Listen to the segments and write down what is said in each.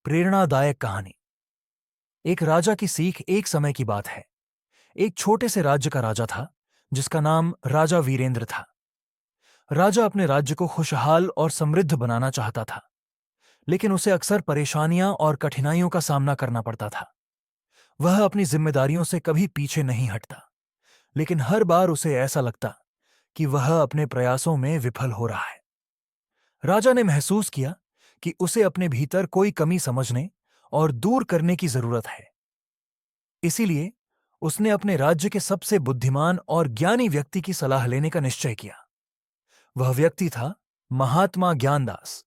प्रेरणादायक कहानी। एक राजा की सीख। एक समय की बात है। एक छोटे से राज्य का राजा था जिसका नाम राजा वीरेंद्र था। राजा अपने राज्य को खुशहाल और समृद्ध बनाना चाहता था, लेकिन उसे अक्सर परेशानियां और कठिनाइयों का सामना करना पड़ता था। वह अपनी जिम्मेदारियों से कभी पीछे नहीं हटता, लेकिन हर बार उसे ऐसा लगता कि वह अपने प्रयासों में विफल हो रहा है। राजा ने महसूस किया कि उसे अपने भीतर कोई कमी समझने और दूर करने की जरूरत है। इसीलिए उसने अपने राज्य के सबसे बुद्धिमान और ज्ञानी व्यक्ति की सलाह लेने का निश्चय किया। वह व्यक्ति था महात्मा ज्ञानदास,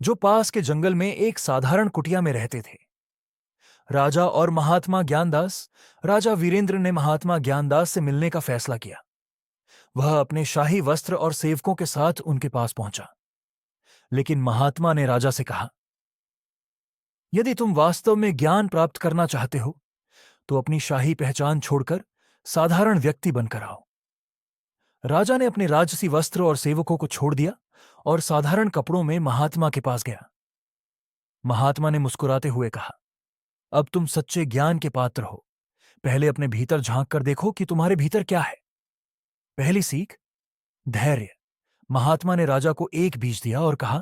जो पास के जंगल में एक साधारण कुटिया में रहते थे। राजा और महात्मा ज्ञानदास राजा वीरेंद्र ने महात्मा ज्ञानदास से मिलने का फैसला किया। वह अपने शाही वस्त्र और सेवकों के साथ उनके पास पहुंचा। लेकिन महात्मा ने राजा से कहा, यदि तुम वास्तव में ज्ञान प्राप्त करना चाहते हो तो अपनी शाही पहचान छोड़कर साधारण व्यक्ति बनकर आओ। राजा ने अपने राजसी वस्त्र और सेवकों को छोड़ दिया और साधारण कपड़ों में महात्मा के पास गया। महात्मा ने मुस्कुराते हुए कहा, अब तुम सच्चे ज्ञान के पात्र हो। पहले अपने भीतर झांक कर देखो कि तुम्हारे भीतर क्या है। पहली सीख, धैर्य। महात्मा ने राजा को एक बीज दिया और कहा,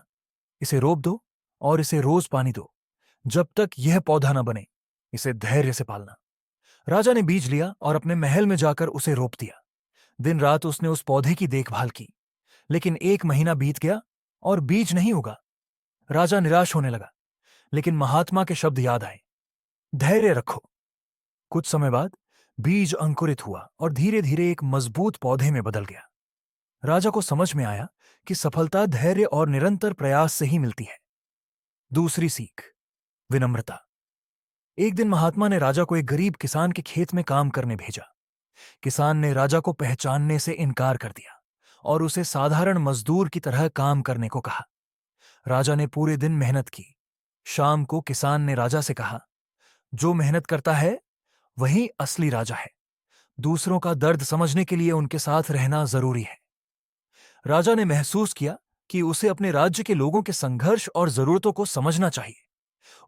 इसे रोप दो और इसे रोज पानी दो जब तक यह पौधा न बने। इसे धैर्य से पालना। राजा ने बीज लिया और अपने महल में जाकर उसे रोप दिया। दिन रात उसने उस पौधे की देखभाल की, लेकिन 1 महीना बीत गया और बीज नहीं उगा। राजा निराश होने लगा, लेकिन महात्मा के शब्द याद आए, धैर्य रखो। कुछ समय बाद बीज अंकुरित हुआ और धीरे धीरे एक मजबूत पौधे में बदल गया। राजा को समझ में आया कि सफलता धैर्य और निरंतर प्रयास से ही मिलती है। दूसरी सीख, विनम्रता। एक दिन महात्मा ने राजा को एक गरीब किसान के खेत में काम करने भेजा। किसान ने राजा को पहचानने से इनकार कर दिया और उसे साधारण मजदूर की तरह काम करने को कहा। राजा ने पूरे दिन मेहनत की। शाम को किसान ने राजा से कहा, जो मेहनत करता है वही असली राजा है। दूसरों का दर्द समझने के लिए उनके साथ रहना जरूरी है। राजा ने महसूस किया कि उसे अपने राज्य के लोगों के संघर्ष और जरूरतों को समझना चाहिए।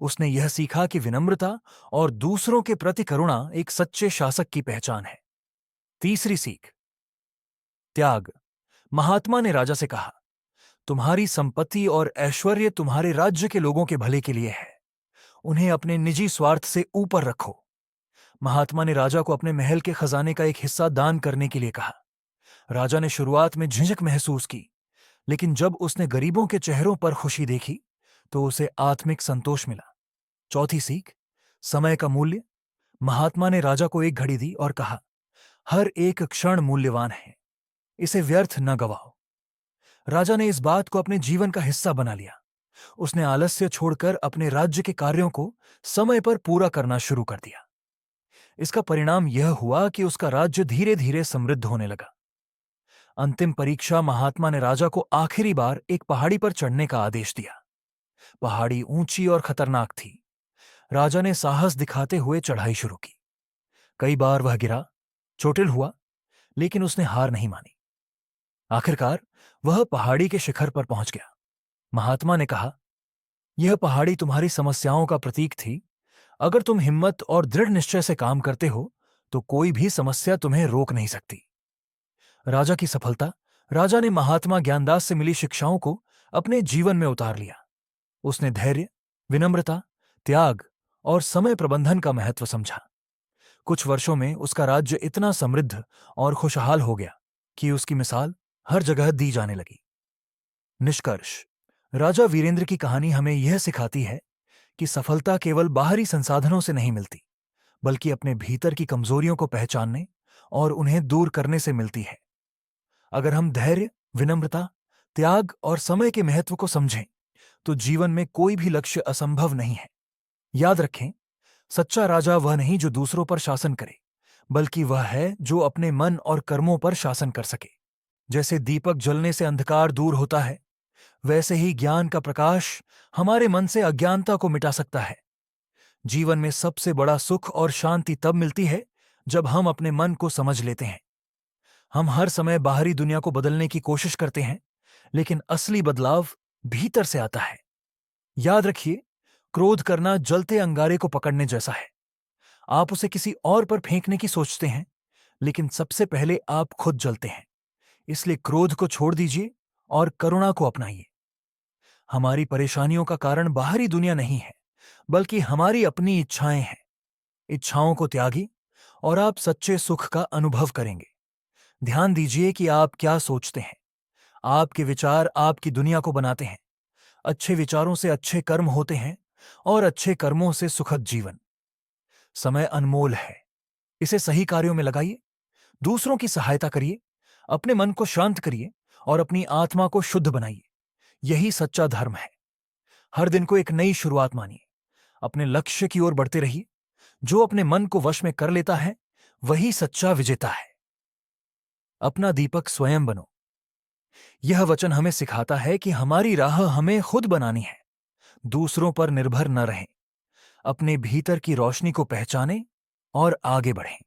उसने यह सीखा कि विनम्रता और दूसरों के प्रति करुणा एक सच्चे शासक की पहचान है। तीसरी सीख, त्याग। महात्मा ने राजा से कहा, तुम्हारी संपत्ति और ऐश्वर्य तुम्हारे राज्य के लोगों के भले के लिए है। उन्हें अपने निजी स्वार्थ से ऊपर रखो। महात्मा ने राजा को अपने महल के खजाने का एक हिस्सा दान करने के लिए कहा। राजा ने शुरुआत में झिझक महसूस की, लेकिन जब उसने गरीबों के चेहरों पर खुशी देखी तो उसे आत्मिक संतोष मिला। चौथी सीख, समय का मूल्य। महात्मा ने राजा को एक घड़ी दी और कहा, हर एक क्षण मूल्यवान है, इसे व्यर्थ न गवाओ। राजा ने इस बात को अपने जीवन का हिस्सा बना लिया। उसने आलस्य छोड़कर अपने राज्य के कार्यों को समय पर पूरा करना शुरू कर दिया। इसका परिणाम यह हुआ कि उसका राज्य धीरे धीरे समृद्ध होने लगा। अंतिम परीक्षा, महात्मा ने राजा को आखिरी बार एक पहाड़ी पर चढ़ने का आदेश दिया। पहाड़ी ऊंची और खतरनाक थी। राजा ने साहस दिखाते हुए चढ़ाई शुरू की। कई बार वह गिरा, चोटिल हुआ, लेकिन उसने हार नहीं मानी। आखिरकार वह पहाड़ी के शिखर पर पहुंच गया। महात्मा ने कहा, यह पहाड़ी तुम्हारी समस्याओं का प्रतीक थी। अगर तुम हिम्मत और दृढ़ निश्चय से काम करते हो तो कोई भी समस्या तुम्हें रोक नहीं सकती। राजा की सफलता। राजा ने महात्मा ज्ञानदास से मिली शिक्षाओं को अपने जीवन में उतार लिया। उसने धैर्य, विनम्रता, त्याग और समय प्रबंधन का महत्व समझा। कुछ वर्षों में उसका राज्य इतना समृद्ध और खुशहाल हो गया कि उसकी मिसाल हर जगह दी जाने लगी। निष्कर्ष, राजा वीरेंद्र की कहानी हमें यह सिखाती है कि सफलता केवल बाहरी संसाधनों से नहीं मिलती, बल्कि अपने भीतर की कमजोरियों को पहचानने और उन्हें दूर करने से मिलती है। अगर हम धैर्य, विनम्रता, त्याग और समय के महत्व को समझें तो जीवन में कोई भी लक्ष्य असंभव नहीं है। याद रखें, सच्चा राजा वह नहीं जो दूसरों पर शासन करे, बल्कि वह है जो अपने मन और कर्मों पर शासन कर सके। जैसे दीपक जलने से अंधकार दूर होता है, वैसे ही ज्ञान का प्रकाश हमारे मन से अज्ञानता को मिटा सकता है। जीवन में सबसे बड़ा सुख और शांति तब मिलती है जब हम अपने मन को समझ लेते हैं। हम हर समय बाहरी दुनिया को बदलने की कोशिश करते हैं, लेकिन असली बदलाव भीतर से आता है। याद रखिए, क्रोध करना जलते अंगारे को पकड़ने जैसा है। आप उसे किसी और पर फेंकने की सोचते हैं, लेकिन सबसे पहले आप खुद जलते हैं। इसलिए क्रोध को छोड़ दीजिए और करुणा को अपनाइए। हमारी परेशानियों का कारण बाहरी दुनिया नहीं है, बल्कि हमारी अपनी इच्छाएं हैं। इच्छाओं को त्यागिए और आप सच्चे सुख का अनुभव करेंगे। ध्यान दीजिए कि आप क्या सोचते हैं। आपके विचार आपकी दुनिया को बनाते हैं। अच्छे विचारों से अच्छे कर्म होते हैं और अच्छे कर्मों से सुखद जीवन। समय अनमोल है, इसे सही कार्यों में लगाइए। दूसरों की सहायता करिए, अपने मन को शांत करिए और अपनी आत्मा को शुद्ध बनाइए। यही सच्चा धर्म है। हर दिन को एक नई शुरुआत मानिए। अपने लक्ष्य की ओर बढ़ते रहिए। जो अपने मन को वश में कर लेता है, वही सच्चा विजेता है। अपना दीपक स्वयं बनो। यह वचन हमें सिखाता है कि हमारी राह हमें खुद बनानी है। दूसरों पर निर्भर न रहें। अपने भीतर की रोशनी को पहचानें और आगे बढ़ें।